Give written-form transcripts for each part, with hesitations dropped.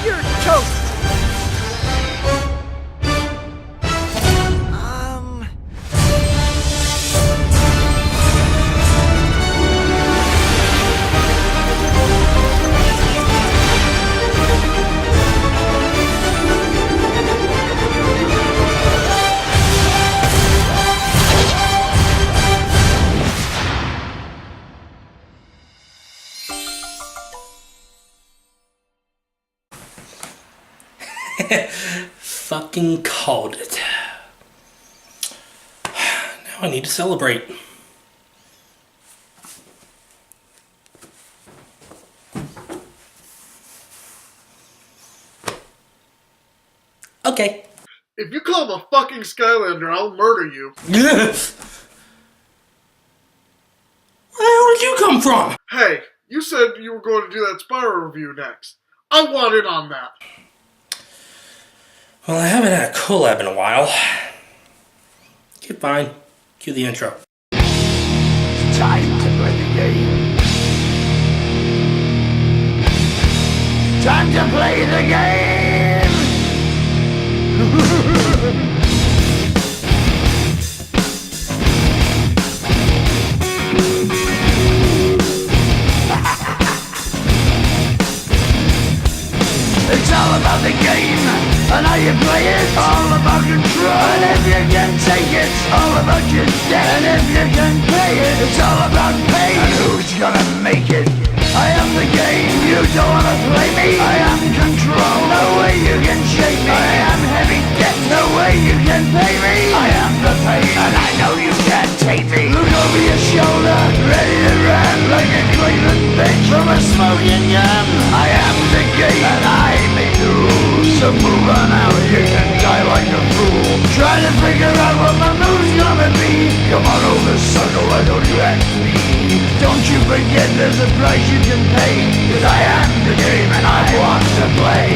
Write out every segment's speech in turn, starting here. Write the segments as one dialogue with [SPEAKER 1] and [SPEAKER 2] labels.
[SPEAKER 1] You're toast!
[SPEAKER 2] Fucking called it. Now I need to celebrate. Okay.
[SPEAKER 3] If you call him a fucking Skylander, I'll murder you.
[SPEAKER 2] Where the hell did you come from?
[SPEAKER 3] Hey, you said you were going to do that Spyro review next. I want in on that.
[SPEAKER 2] Well, I haven't had a collab in a while. Okay, fine. Cue the intro.
[SPEAKER 4] It's time to play the game. Time to play the game! It's all about the game, and how you play it. All about control, and if you can take it, all about your debt. And if you can pay it, it's all about pay. And who's gonna make it? I am the game, you don't wanna play me. I am control, no way you can shake me. I am heavy debt, no way you can pay me. I am the pain, and I know you can't take me. Look over your shoulder, ready to run like a Cleveland bitch from a smoking gun. I am the game, and I may lose. So move on out, you can die like a fool. Trying to figure out what my move's gonna be. Come on over, sucker, why don't you ask me? Don't you forget there's a price you can pay. 'Cause I am the game and I want to play.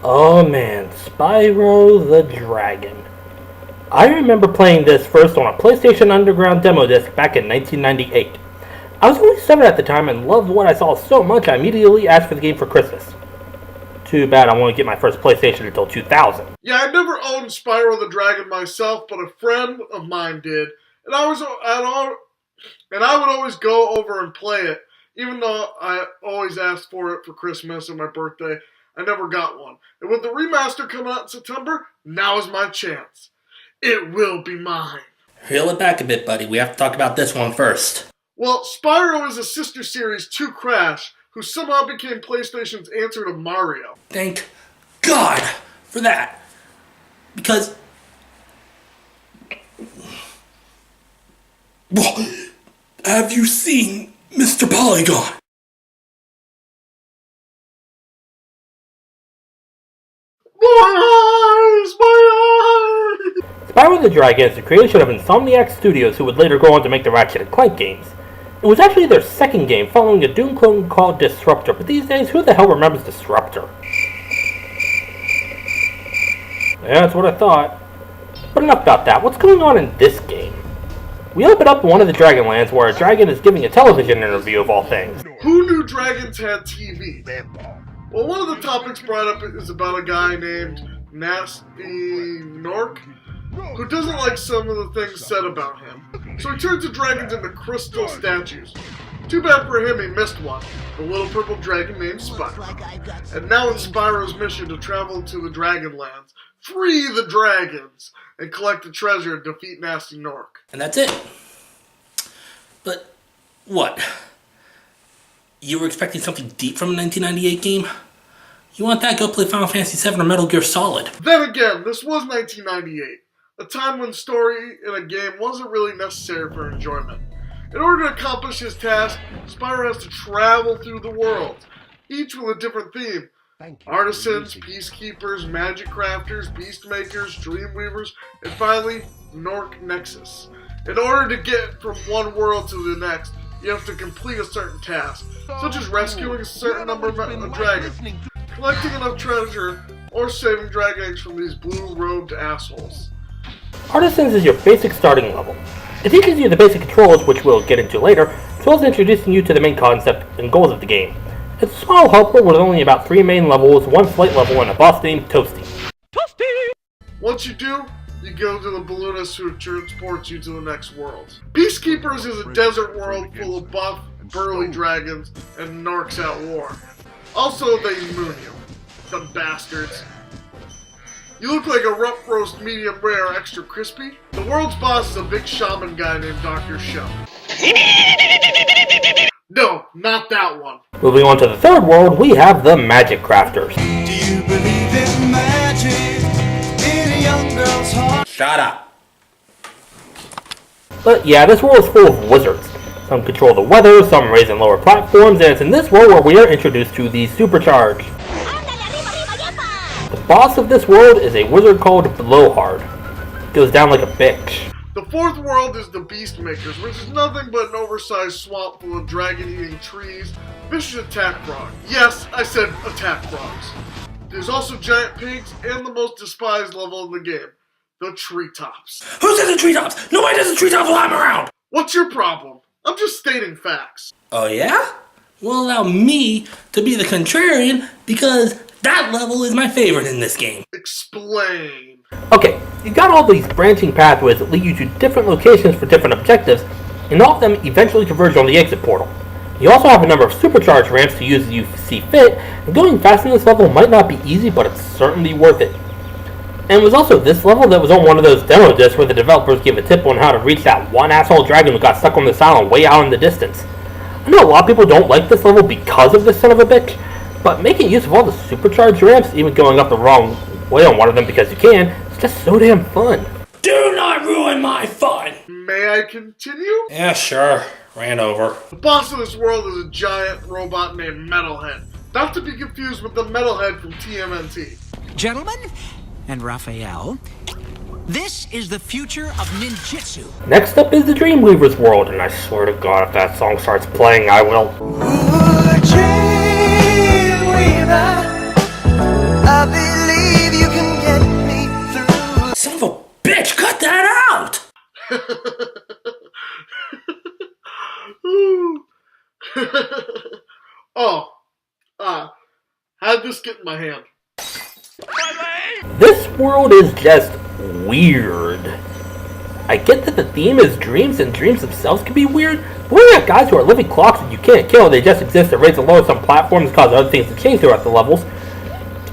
[SPEAKER 2] Oh man, Spyro the Dragon. I remember playing this first on a PlayStation Underground demo disc back in 1998. I was only 7 at the time and loved what I saw so much I immediately asked for the game for Christmas. Too bad I won't get my first PlayStation until 2000.
[SPEAKER 3] Yeah, I never owned Spyro the Dragon myself, but a friend of mine did, and I would always go over and play it, even though I always asked for it for Christmas and my birthday. I never got one. And with the remaster coming out in September, now is my chance. It will be mine.
[SPEAKER 2] Reel it back a bit, buddy. We have to talk about this one first.
[SPEAKER 3] Well, Spyro is a sister series to Crash, who somehow became PlayStation's answer to Mario.
[SPEAKER 2] Thank God for that. Because... Well, have you seen Mr. Polygon?
[SPEAKER 3] My eyes! My eyes!
[SPEAKER 2] Spyro the Dragon is the creation of Insomniac Studios, who would later go on to make the Ratchet & Clank games. It was actually their second game, following a Doom clone called Disruptor, but these days, who the hell remembers Disruptor? Yeah, that's what I thought. But enough about that. What's going on in this game? We open up in one of the Dragonlands, where a dragon is giving a television interview of all things.
[SPEAKER 3] Who knew dragons had TV? Well, one of the topics brought up is about a guy named Nasty Nork, who doesn't like some of the things said about him. So he turns the dragons into crystal statues. Too bad for him he missed one, the little purple dragon named Spyro. And now it's Spyro's mission to travel to the Dragonlands, free the dragons, and collect the treasure and defeat Nasty Nork.
[SPEAKER 2] And that's it. But, what? You were expecting something deep from a 1998 game? You want that, go play Final Fantasy VII or Metal Gear Solid.
[SPEAKER 3] Then again, this was 1998, a time when story in a game wasn't really necessary for enjoyment. In order to accomplish his task, Spyro has to travel through the world, each with a different theme. Artisans, peacekeepers, magic crafters, beast makers, dream weavers, and finally, Nork Nexus. In order to get from one world to the next, you have to complete a certain task, such as rescuing a certain number of dragons, collecting enough treasure, or saving dragon eggs from these blue-robed assholes.
[SPEAKER 2] Artisans is your basic starting level. It teaches you the basic controls, which we'll get into later, as well as introducing you to the main concept and goals of the game. It's a small helper with only about 3 main levels, 1 flight level, and a boss named Toasty.
[SPEAKER 3] Once you do, you go to the balloonist who transports you to the next world. Peacekeepers is a desert world full of buff, burly dragons, and Norks at war. Also, they moon you. The bastards. You look like a rough roast medium rare extra crispy. The world's boss is a big shaman guy named Dr. Show. No, not that one.
[SPEAKER 2] Moving on to the third world, we have the Magic Crafters.
[SPEAKER 4] Do you believe in magic in a young girl's heart?
[SPEAKER 2] Shut up. But yeah, this world is full of wizards. Some control the weather, some raise and lower platforms, and it's in this world where we are introduced to the Supercharge. The boss of this world is a wizard called Blowhard. Goes down like a bitch.
[SPEAKER 3] The fourth world is the Beast Makers, which is nothing but an oversized swamp full of dragon-eating trees, vicious attack frogs. Yes, I said attack frogs. There's also giant pigs and the most despised level in the game, the treetops.
[SPEAKER 1] Who says the treetops? Nobody does the treetops while I'm around!
[SPEAKER 3] What's your problem? I'm just stating facts.
[SPEAKER 1] Oh yeah? Well, allow me to be the contrarian because that level is my favorite in this game.
[SPEAKER 3] Explain.
[SPEAKER 2] Okay, you've got all these branching pathways that lead you to different locations for different objectives, and all of them eventually converge on the exit portal. You also have a number of supercharge ramps to use as you see fit, and going fast in this level might not be easy, but it's certainly worth it. And it was also this level that was on one of those demo discs where the developers gave a tip on how to reach that one asshole dragon who got stuck on this island way out in the distance. I know a lot of people don't like this level because of this son of a bitch, but making use of all the supercharge ramps, even going up the wrong way on one of them because you can, is just so damn fun.
[SPEAKER 1] Do not ruin my fun!
[SPEAKER 3] May I continue?
[SPEAKER 1] Yeah, sure. Ran over.
[SPEAKER 3] The boss of this world is a giant robot named Metalhead. Not to be confused with the Metalhead from TMNT.
[SPEAKER 5] Gentlemen, and Raphael, this is the future of ninjutsu.
[SPEAKER 2] Next up is the Dreamweaver's world, and I swear to God if that song starts playing, I will.
[SPEAKER 4] Ooh, Dreamweaver, I believe you can get me through.
[SPEAKER 1] Son of a bitch, cut that out!
[SPEAKER 3] How'd this get in my hand?
[SPEAKER 2] This world is just weird. I get that the theme is dreams and dreams themselves can be weird, but we got guys who are living clocks that you can't kill, they just exist to raise and lower some platforms and cause other things to change throughout the levels.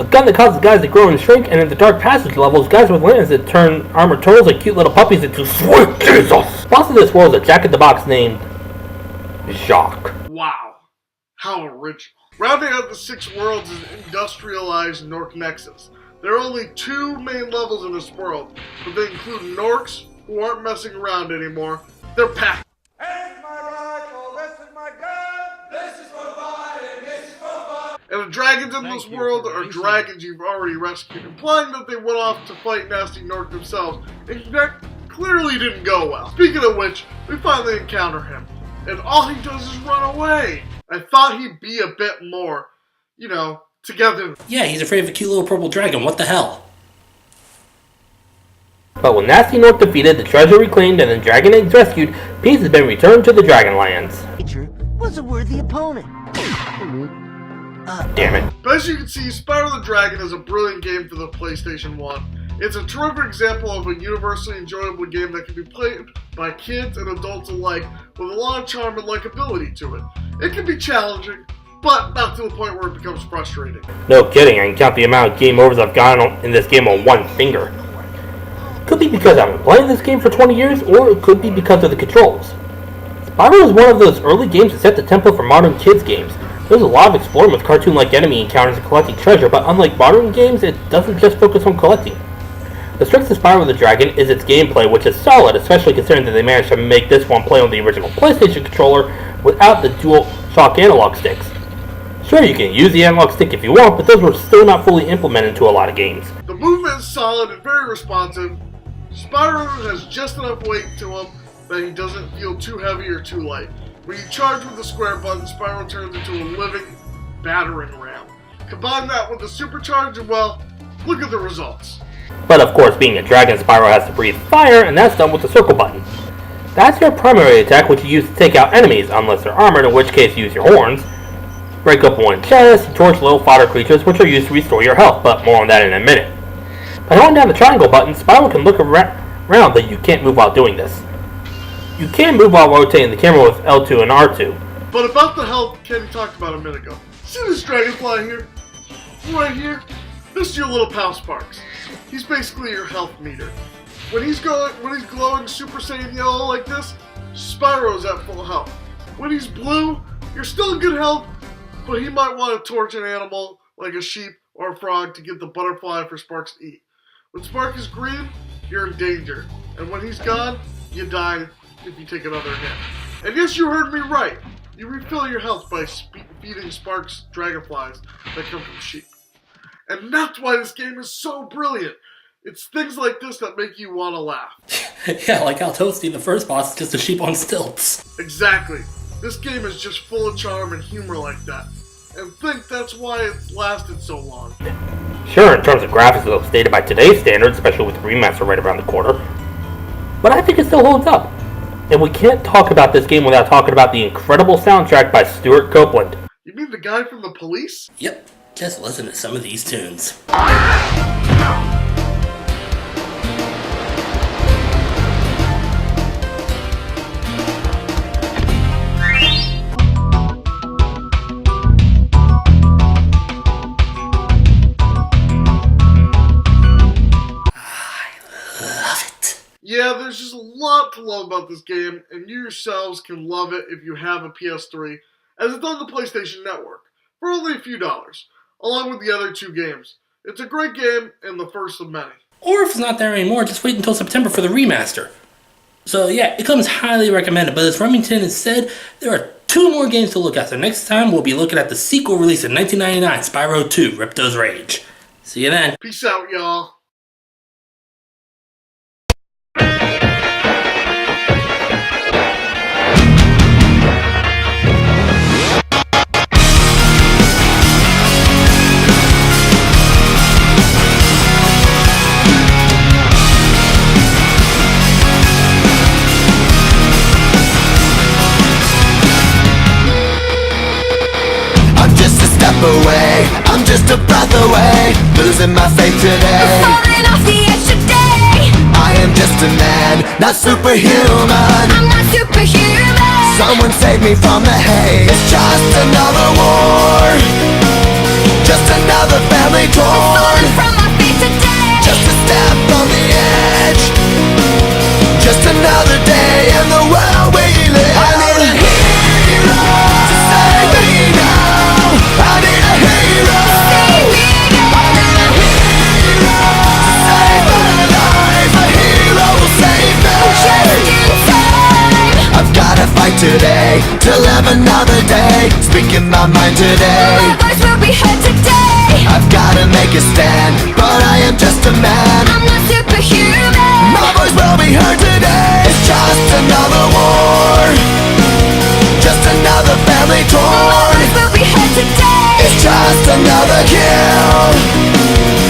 [SPEAKER 2] A gun that causes guys to grow and shrink, and in the Dark Passage levels, guys with lanterns that turn armored turtles and cute little puppies into sweet Jesus! Boss of this world is a jack-in-the-box named Jacques.
[SPEAKER 3] Wow. How original. Rounding out the 6 worlds is industrialized Nork Nexus. There are only 2 main levels in this world, but they include Norks, who aren't messing around anymore. They're packed.
[SPEAKER 6] Here's my rifle, this is my gun, this is for fighting, this is for fun.
[SPEAKER 3] And the dragons in this world are dragons you've already rescued, implying that they went off to fight nasty Nork themselves, and that clearly didn't go well. Speaking of which, we finally encounter him, and all he does is run away. I thought he'd be a bit more, together.
[SPEAKER 1] Yeah, he's afraid of a cute little purple dragon, what the hell?
[SPEAKER 2] But with Nasty Nork defeated, the treasure reclaimed, and the dragon eggs rescued, peace has been returned to the Dragonlands.
[SPEAKER 7] Nature was a worthy opponent.
[SPEAKER 2] Damn it.
[SPEAKER 3] But as you can see, Spyro the Dragon is a brilliant game for the PlayStation 1. It's a terrific example of a universally enjoyable game that can be played by kids and adults alike with a lot of charm and likability to it. It can be challenging, but not to the point where it becomes frustrating.
[SPEAKER 2] No kidding, I can count the amount of game overs I've gotten in this game on one finger. Could be because I've been playing this game for 20 years, or it could be because of the controls. Spyro is one of those early games that set the template for modern kids games. There's a lot of exploring with cartoon-like enemy encounters and collecting treasure, but unlike modern games, it doesn't just focus on collecting. The strength of Spyro the Dragon is its gameplay, which is solid, especially considering that they managed to make this one play on the original PlayStation controller without the dual shock analog sticks. Sure, you can use the analog stick if you want, but those were still not fully implemented into a lot of games.
[SPEAKER 3] The movement is solid and very responsive. Spyro has just enough weight to him that he doesn't feel too heavy or too light. When you charge with the square button, Spyro turns into a living battering ram. Combine that with the supercharge and well, look at the results.
[SPEAKER 2] But of course, being a dragon, Spyro has to breathe fire, and that's done with the circle button. That's your primary attack, which you use to take out enemies, unless they're armored, in which case you use your horns. Break up one chest, and torch little fodder creatures, which are used to restore your health, but more on that in a minute. By holding down the triangle button, Spyro can look around, but you can't move while doing this. You can move while rotating the camera with L2 and R2.
[SPEAKER 3] But about the health Kenny talked about a minute ago. See this dragonfly here? Right here? This is your little pal Sparks. He's basically your health meter. When he's glowing Super Saiyan yellow like this, Spyro's at full health. When he's blue, you're still in good health, but he might want to torch an animal like a sheep or a frog to get the butterfly for Sparks to eat. When Spark is green, you're in danger. And when he's gone, you die if you take another hit. And yes, you heard me right. You refill your health by feeding Sparks dragonflies that come from sheep. And that's why this game is so brilliant. It's things like this that make you want to laugh.
[SPEAKER 1] Yeah, like how Toasty, the first boss, is just a sheep on stilts.
[SPEAKER 3] Exactly. This game is just full of charm and humor like that. And think that's why it's lasted so long.
[SPEAKER 2] Sure, in terms of graphics, it's stated by today's standards, especially with the remaster right around the corner. But I think it still holds up. And we can't talk about this game without talking about the incredible soundtrack by Stuart Copeland.
[SPEAKER 3] You mean the guy from the Police?
[SPEAKER 1] Yep, just listen to some of these tunes.
[SPEAKER 3] Yeah, there's just a lot to love about this game, and you yourselves can love it if you have a PS3, as it's on the PlayStation Network, for only a few dollars, along with the other two games. It's a great game, and the first of many.
[SPEAKER 1] Or if it's not there anymore, just wait until September for the remaster. So yeah, it comes highly recommended, but as Remington has said, there are 2 more games to look at, so next time we'll be looking at the sequel released in 1999, Spyro 2, Ripto's Rage. See you then.
[SPEAKER 3] Peace out, y'all.
[SPEAKER 4] Away, I'm just a breath away, losing my faith today.
[SPEAKER 8] Falling off the edge today.
[SPEAKER 4] I am just a man, not superhuman.
[SPEAKER 8] I'm not superhuman.
[SPEAKER 4] Someone save me from the hate. It's just another war, just another family torn.
[SPEAKER 8] Falling from my feet today.
[SPEAKER 4] Just a step on the edge, just another day in the world we live. I need a hero to save me now. I need a hero.
[SPEAKER 8] Save me now.
[SPEAKER 4] I need a hero to save my life. A hero will save me.
[SPEAKER 8] Just in time.
[SPEAKER 4] I've gotta fight today to live another day. Speaking my mind today.
[SPEAKER 8] My voice will be heard today.
[SPEAKER 4] I've gotta make a stand, but I am just a man.
[SPEAKER 8] I'm not superhuman.
[SPEAKER 4] My voice will be heard today. It's just another war, just another family
[SPEAKER 8] My
[SPEAKER 4] torn.
[SPEAKER 8] voice will be heard today.
[SPEAKER 4] It's just another kill.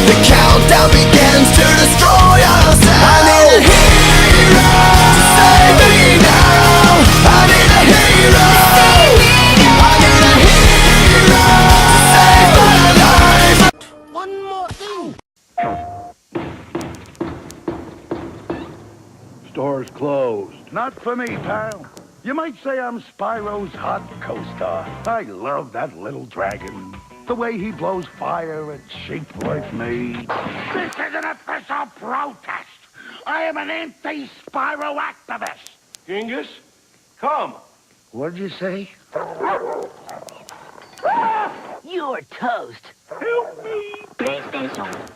[SPEAKER 4] The countdown begins to destroy ourselves. I need a hero to save me now. I need a hero.
[SPEAKER 8] Save me now.
[SPEAKER 4] I need a hero to save my life.
[SPEAKER 7] One more thing.
[SPEAKER 9] Store's closed. Not for me, pal. You might say I'm Spyro's hot co-star. I love that little dragon. The way he blows fire at sheep like me. This is an official protest. I am an anti-Spyro activist. Genghis, come. What'd you say?
[SPEAKER 7] You're toast.
[SPEAKER 9] Help me.
[SPEAKER 7] PlayStation.